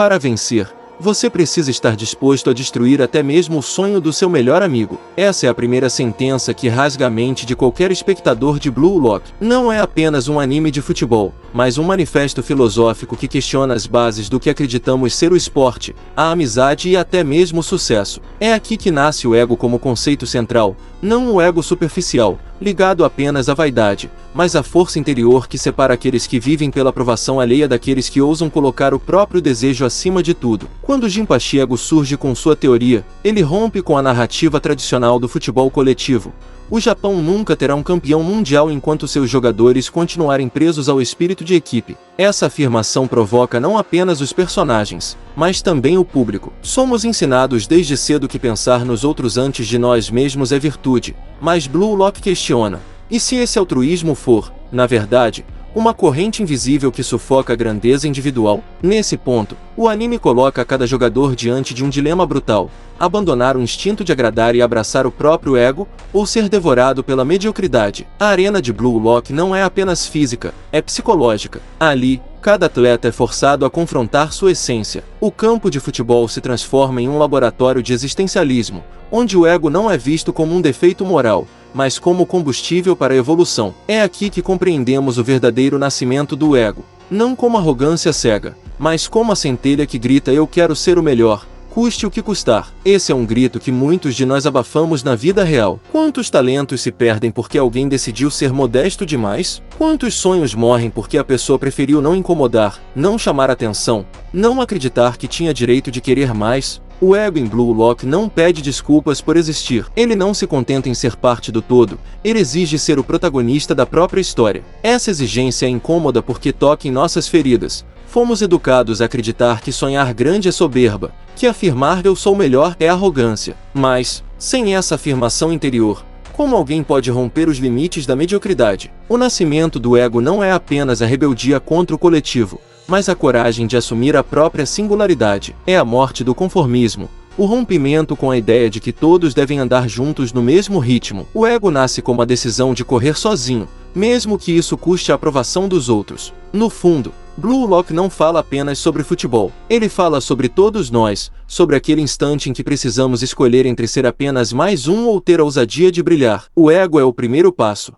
Para vencer, você precisa estar disposto a destruir até mesmo o sonho do seu melhor amigo. Essa é a primeira sentença que rasga a mente de qualquer espectador de Blue Lock. Não é apenas um anime de futebol, mas um manifesto filosófico que questiona as bases do que acreditamos ser o esporte, a amizade e até mesmo o sucesso. É aqui que nasce o ego como conceito central, não o ego superficial, ligado apenas à vaidade, mas à força interior que separa aqueles que vivem pela aprovação alheia daqueles que ousam colocar o próprio desejo acima de tudo. Quando Jinpachi Ego surge com sua teoria, ele rompe com a narrativa tradicional do futebol coletivo. O Japão nunca terá um campeão mundial enquanto seus jogadores continuarem presos ao espírito de equipe. Essa afirmação provoca não apenas os personagens, mas também o público. Somos ensinados desde cedo que pensar nos outros antes de nós mesmos é virtude, mas Blue Lock questiona: e se esse altruísmo for, na verdade, uma corrente invisível que sufoca a grandeza individual? Nesse ponto, o anime coloca cada jogador diante de um dilema brutal: abandonar o instinto de agradar e abraçar o próprio ego, ou ser devorado pela mediocridade. A arena de Blue Lock não é apenas física, é psicológica. Ali, cada atleta é forçado a confrontar sua essência. O campo de futebol se transforma em um laboratório de existencialismo, onde o ego não é visto como um defeito moral, mas como combustível para a evolução. É aqui que compreendemos o verdadeiro nascimento do ego, não como arrogância cega, mas como a centelha que grita: eu quero ser o melhor, custe o que custar. Esse é um grito que muitos de nós abafamos na vida real. Quantos talentos se perdem porque alguém decidiu ser modesto demais? Quantos sonhos morrem porque a pessoa preferiu não incomodar, não chamar atenção, não acreditar que tinha direito de querer mais? O ego em Blue Lock não pede desculpas por existir. Ele não se contenta em ser parte do todo, ele exige ser o protagonista da própria história. Essa exigência é incômoda porque toca em nossas feridas. Fomos educados a acreditar que sonhar grande é soberba, que afirmar eu sou melhor é arrogância. Mas, sem essa afirmação interior, como alguém pode romper os limites da mediocridade? O nascimento do ego não é apenas a rebeldia contra o coletivo, mas a coragem de assumir a própria singularidade. É a morte do conformismo, o rompimento com a ideia de que todos devem andar juntos no mesmo ritmo. O ego nasce como a decisão de correr sozinho, mesmo que isso custe a aprovação dos outros. No fundo, Blue Lock não fala apenas sobre futebol. Ele fala sobre todos nós, sobre aquele instante em que precisamos escolher entre ser apenas mais um ou ter a ousadia de brilhar. O ego é o primeiro passo.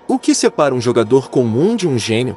O que separa um jogador comum de um gênio?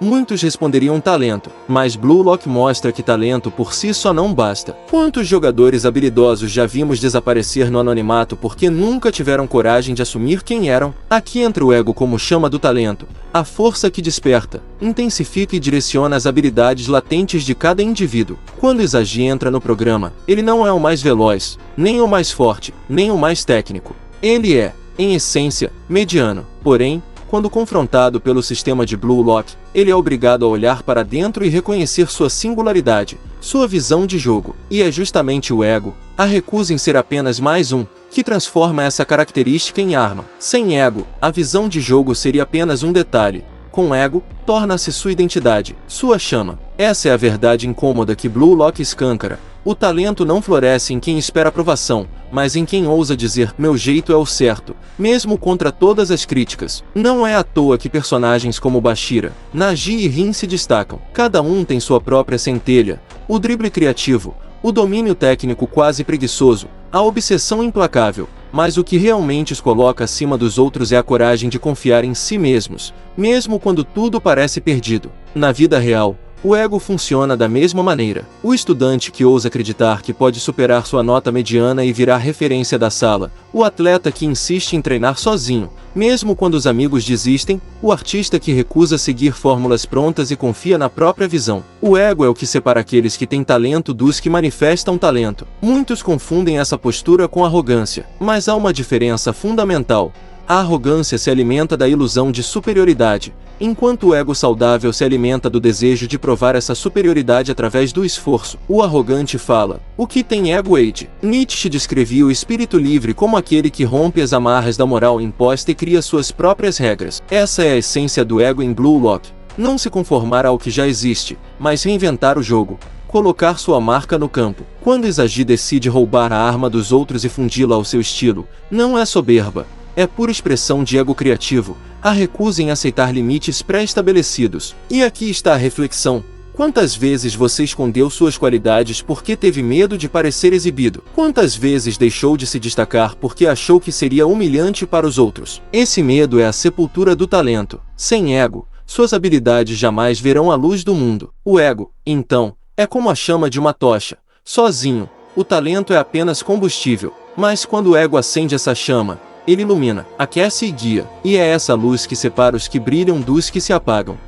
Muitos responderiam talento, mas Blue Lock mostra que talento por si só não basta. Quantos jogadores habilidosos já vimos desaparecer no anonimato porque nunca tiveram coragem de assumir quem eram? Aqui entra o ego como chama do talento, a força que desperta, intensifica e direciona as habilidades latentes de cada indivíduo. Quando Isagi entra no programa, ele não é o mais veloz, nem o mais forte, nem o mais técnico. Ele é, em essência, mediano. Porém, quando confrontado pelo sistema de Blue Lock, ele é obrigado a olhar para dentro e reconhecer sua singularidade, sua visão de jogo. E é justamente o ego, a recusa em ser apenas mais um, que transforma essa característica em arma. Sem ego, a visão de jogo seria apenas um detalhe. Com ego, torna-se sua identidade, sua chama. Essa é a verdade incômoda que Blue Lock escancara. O talento não floresce em quem espera aprovação, mas em quem ousa dizer, meu jeito é o certo, mesmo contra todas as críticas. Não é à toa que personagens como Bashira, Naji e Rin se destacam. Cada um tem sua própria centelha, o drible criativo, o domínio técnico quase preguiçoso, a obsessão implacável. Mas o que realmente os coloca acima dos outros é a coragem de confiar em si mesmos, mesmo quando tudo parece perdido. Na vida real, o ego funciona da mesma maneira. O estudante que ousa acreditar que pode superar sua nota mediana e virar referência da sala, o atleta que insiste em treinar sozinho, mesmo quando os amigos desistem, o artista que recusa seguir fórmulas prontas e confia na própria visão. O ego é o que separa aqueles que têm talento dos que manifestam talento. Muitos confundem essa postura com arrogância, mas há uma diferença fundamental. A arrogância se alimenta da ilusão de superioridade, enquanto o ego saudável se alimenta do desejo de provar essa superioridade através do esforço. O arrogante fala, o que tem ego Age? Nietzsche descrevia o espírito livre como aquele que rompe as amarras da moral imposta e cria suas próprias regras. Essa é a essência do ego em Blue Lock. Não se conformar ao que já existe, mas reinventar o jogo. Colocar sua marca no campo. Quando Isagi decide roubar a arma dos outros e fundi-la ao seu estilo, não é soberba. É pura expressão de ego criativo, a recusa em aceitar limites pré-estabelecidos. E aqui está a reflexão. Quantas vezes você escondeu suas qualidades porque teve medo de parecer exibido? Quantas vezes deixou de se destacar porque achou que seria humilhante para os outros? Esse medo é a sepultura do talento. Sem ego, suas habilidades jamais verão a luz do mundo. O ego, então, é como a chama de uma tocha. Sozinho, o talento é apenas combustível. Mas quando o ego acende essa chama, ele ilumina, aquece e guia. E é essa luz que separa os que brilham dos que se apagam.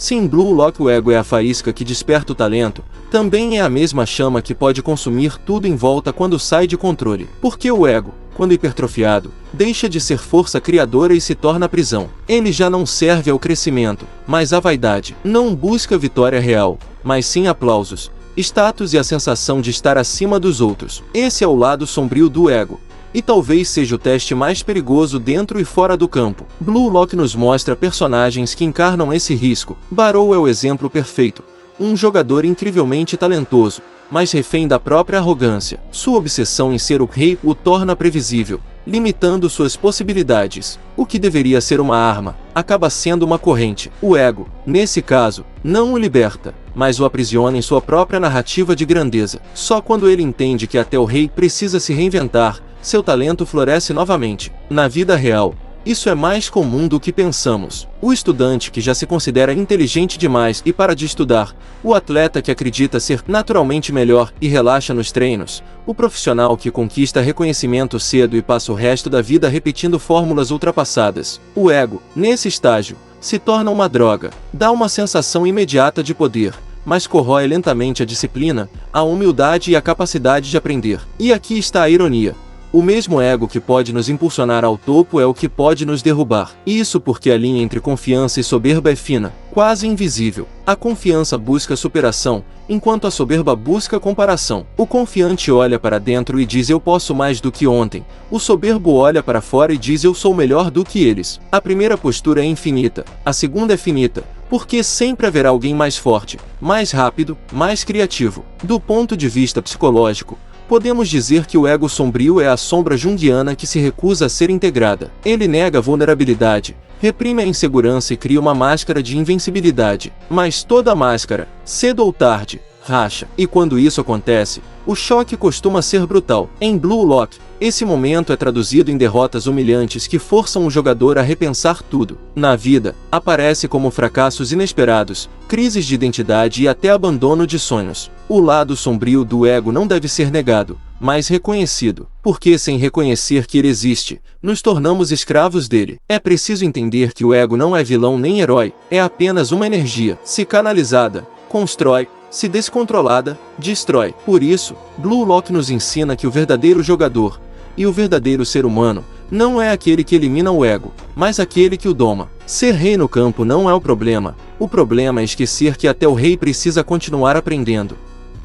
Se em Blue Lock o ego é a faísca que desperta o talento, também é a mesma chama que pode consumir tudo em volta quando sai de controle. Porque o ego, quando hipertrofiado, deixa de ser força criadora e se torna prisão. Ele já não serve ao crescimento, mas à vaidade. Não busca vitória real, mas sim aplausos, status e a sensação de estar acima dos outros. Esse é o lado sombrio do ego. E talvez seja o teste mais perigoso dentro e fora do campo. Blue Lock nos mostra personagens que encarnam esse risco. Barrow é o exemplo perfeito. Um jogador incrivelmente talentoso, mas refém da própria arrogância. Sua obsessão em ser o rei o torna previsível, limitando suas possibilidades. O que deveria ser uma arma, acaba sendo uma corrente. O ego, nesse caso, não o liberta, mas o aprisiona em sua própria narrativa de grandeza. Só quando ele entende que até o rei precisa se reinventar, seu talento floresce novamente. Na vida real, isso é mais comum do que pensamos. O estudante que já se considera inteligente demais e para de estudar, o atleta que acredita ser naturalmente melhor e relaxa nos treinos, o profissional que conquista reconhecimento cedo e passa o resto da vida repetindo fórmulas ultrapassadas. O ego, nesse estágio, se torna uma droga, dá uma sensação imediata de poder, mas corrói lentamente a disciplina, a humildade e a capacidade de aprender. E aqui está a ironia. O mesmo ego que pode nos impulsionar ao topo é o que pode nos derrubar. Isso porque a linha entre confiança e soberba é fina, quase invisível. A confiança busca superação, enquanto a soberba busca comparação. O confiante olha para dentro e diz eu posso mais do que ontem. O soberbo olha para fora e diz eu sou melhor do que eles. A primeira postura é infinita, a segunda é finita, porque sempre haverá alguém mais forte, mais rápido, mais criativo. Do ponto de vista psicológico, podemos dizer que o ego sombrio é a sombra junguiana que se recusa a ser integrada. Ele nega a vulnerabilidade, reprime a insegurança e cria uma máscara de invencibilidade. Mas toda máscara, cedo ou tarde, racha. E quando isso acontece, o choque costuma ser brutal. Em Blue Lock, esse momento é traduzido em derrotas humilhantes que forçam o jogador a repensar tudo. Na vida, aparece como fracassos inesperados, crises de identidade e até abandono de sonhos. O lado sombrio do ego não deve ser negado, mas reconhecido, porque sem reconhecer que ele existe, nos tornamos escravos dele. É preciso entender que o ego não é vilão nem herói, é apenas uma energia. Se canalizada, constrói, se descontrolada, destrói. Por isso, Blue Lock nos ensina que o verdadeiro jogador, e o verdadeiro ser humano, não é aquele que elimina o ego, mas aquele que o doma. Ser rei no campo não é o problema é esquecer que até o rei precisa continuar aprendendo.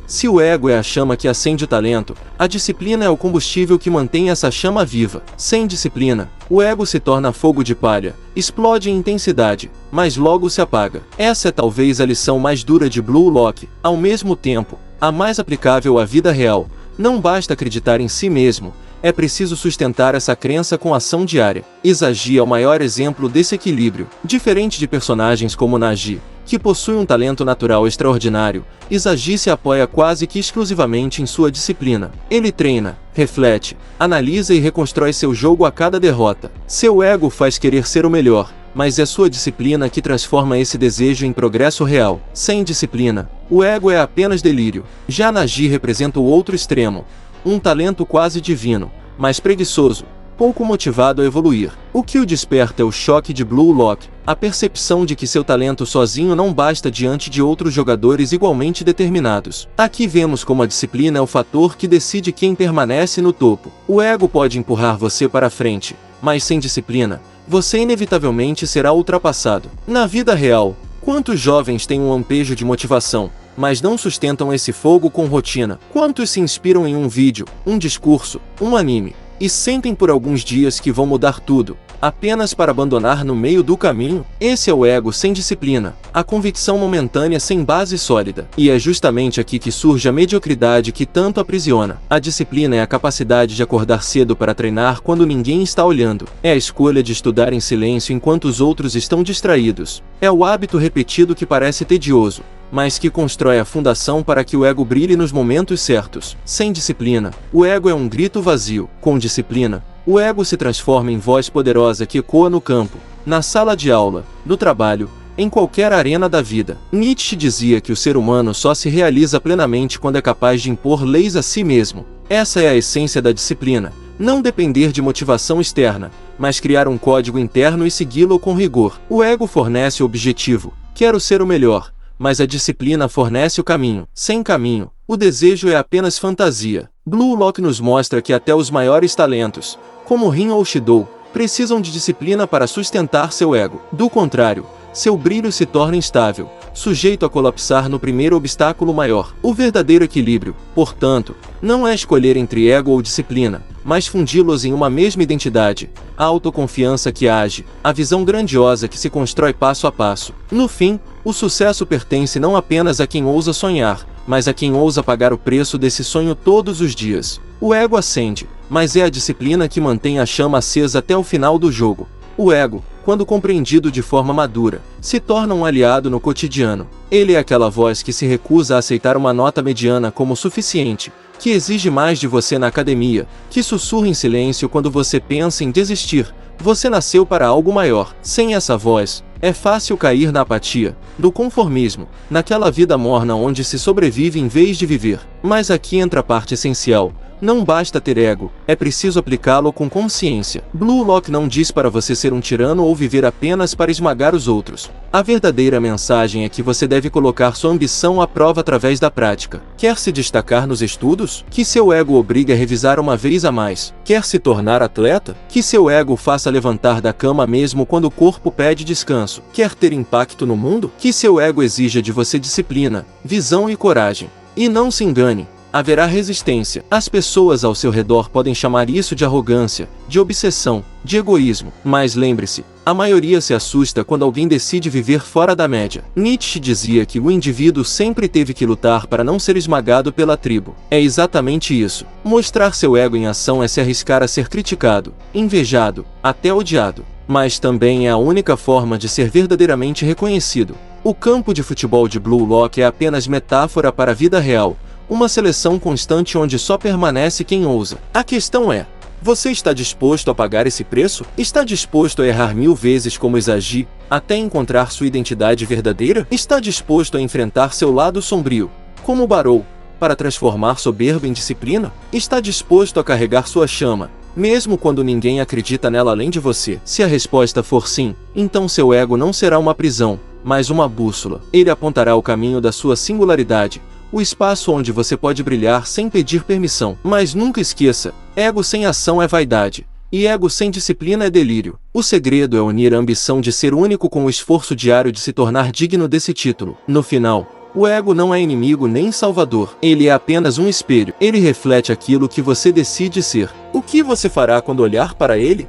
Se o ego é a chama que acende o talento, a disciplina é o combustível que mantém essa chama viva. Sem disciplina, o ego se torna fogo de palha, explode em intensidade, mas logo se apaga. Essa é talvez a lição mais dura de Blue Lock, ao mesmo tempo, a mais aplicável à vida real. Não basta acreditar em si mesmo, é preciso sustentar essa crença com ação diária. Izagi é o maior exemplo desse equilíbrio. Diferente de personagens como Nagi, que possui um talento natural extraordinário, Izagi se apoia quase que exclusivamente em sua disciplina. Ele treina, reflete, analisa e reconstrói seu jogo a cada derrota. Seu ego faz querer ser o melhor, mas é sua disciplina que transforma esse desejo em progresso real. Sem disciplina, o ego é apenas delírio. Já Nagi representa o outro extremo, um talento quase divino, mas preguiçoso, pouco motivado a evoluir. O que o desperta é o choque de Blue Lock, a percepção de que seu talento sozinho não basta diante de outros jogadores igualmente determinados. Aqui vemos como a disciplina é o fator que decide quem permanece no topo. O ego pode empurrar você para frente, mas sem disciplina, você inevitavelmente será ultrapassado. Na vida real, quantos jovens têm um lampejo de motivação, mas não sustentam esse fogo com rotina? Quantos se inspiram em um vídeo, um discurso, um anime, e sentem por alguns dias que vão mudar tudo, apenas para abandonar no meio do caminho. Esse é o ego sem disciplina, a convicção momentânea sem base sólida. E é justamente aqui que surge a mediocridade que tanto aprisiona. A disciplina é a capacidade de acordar cedo para treinar quando ninguém está olhando. É a escolha de estudar em silêncio enquanto os outros estão distraídos. É o hábito repetido que parece tedioso, mas que constrói a fundação para que o ego brilhe nos momentos certos. Sem disciplina, o ego é um grito vazio. Com disciplina, o ego se transforma em voz poderosa que ecoa no campo, na sala de aula, no trabalho, em qualquer arena da vida. Nietzsche dizia que o ser humano só se realiza plenamente quando é capaz de impor leis a si mesmo. Essa é a essência da disciplina. Não depender de motivação externa, mas criar um código interno e segui-lo com rigor. O ego fornece o objetivo, quero ser o melhor, mas a disciplina fornece o caminho. Sem caminho, o desejo é apenas fantasia. Blue Lock nos mostra que até os maiores talentos, como Rin ou Shido, precisam de disciplina para sustentar seu ego. Do contrário, seu brilho se torna instável, sujeito a colapsar no primeiro obstáculo maior. O verdadeiro equilíbrio, portanto, não é escolher entre ego ou disciplina, mas fundi-los em uma mesma identidade, a autoconfiança que age, a visão grandiosa que se constrói passo a passo. No fim, o sucesso pertence não apenas a quem ousa sonhar, mas a quem ousa pagar o preço desse sonho todos os dias. O ego acende, mas é a disciplina que mantém a chama acesa até o final do jogo. O ego, quando compreendido de forma madura, se torna um aliado no cotidiano. Ele é aquela voz que se recusa a aceitar uma nota mediana como suficiente, que exige mais de você na academia, que sussurra em silêncio quando você pensa em desistir. Você nasceu para algo maior. Sem essa voz, é fácil cair na apatia, do conformismo, naquela vida morna onde se sobrevive em vez de viver. Mas aqui entra a parte essencial. Não basta ter ego, é preciso aplicá-lo com consciência. Blue Lock não diz para você ser um tirano ou viver apenas para esmagar os outros. A verdadeira mensagem é que você deve colocar sua ambição à prova através da prática. Quer se destacar nos estudos? Que seu ego obrigue a revisar uma vez a mais. Quer se tornar atleta? Que seu ego faça levantar da cama mesmo quando o corpo pede descanso. Quer ter impacto no mundo? Que seu ego exija de você disciplina, visão e coragem. E não se engane, haverá resistência. As pessoas ao seu redor podem chamar isso de arrogância, de obsessão, de egoísmo. Mas lembre-se, a maioria se assusta quando alguém decide viver fora da média. Nietzsche dizia que o indivíduo sempre teve que lutar para não ser esmagado pela tribo. É exatamente isso. Mostrar seu ego em ação é se arriscar a ser criticado, invejado, até odiado. Mas também é a única forma de ser verdadeiramente reconhecido. O campo de futebol de Blue Lock é apenas metáfora para a vida real, uma seleção constante onde só permanece quem ousa. A questão é, você está disposto a pagar esse preço? Está disposto a errar 1000 vezes como Exagi, até encontrar sua identidade verdadeira? Está disposto a enfrentar seu lado sombrio, como Barrow, para transformar soberba em disciplina? Está disposto a carregar sua chama, mesmo quando ninguém acredita nela além de você? Se a resposta for sim, então seu ego não será uma prisão, mas uma bússola. Ele apontará o caminho da sua singularidade, o espaço onde você pode brilhar sem pedir permissão. Mas nunca esqueça, ego sem ação é vaidade, e ego sem disciplina é delírio. O segredo é unir a ambição de ser único com o esforço diário de se tornar digno desse título. No final, o ego não é inimigo nem salvador. Ele é apenas um espelho. Ele reflete aquilo que você decide ser. O que você fará quando olhar para ele?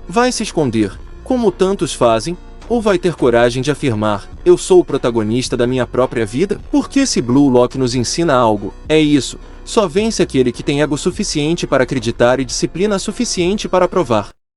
Vai se esconder, como tantos fazem? Ou vai ter coragem de afirmar, eu sou o protagonista da minha própria vida? Porque se Blue Lock nos ensina algo, é isso. Só vence aquele que tem ego suficiente para acreditar e disciplina suficiente para provar.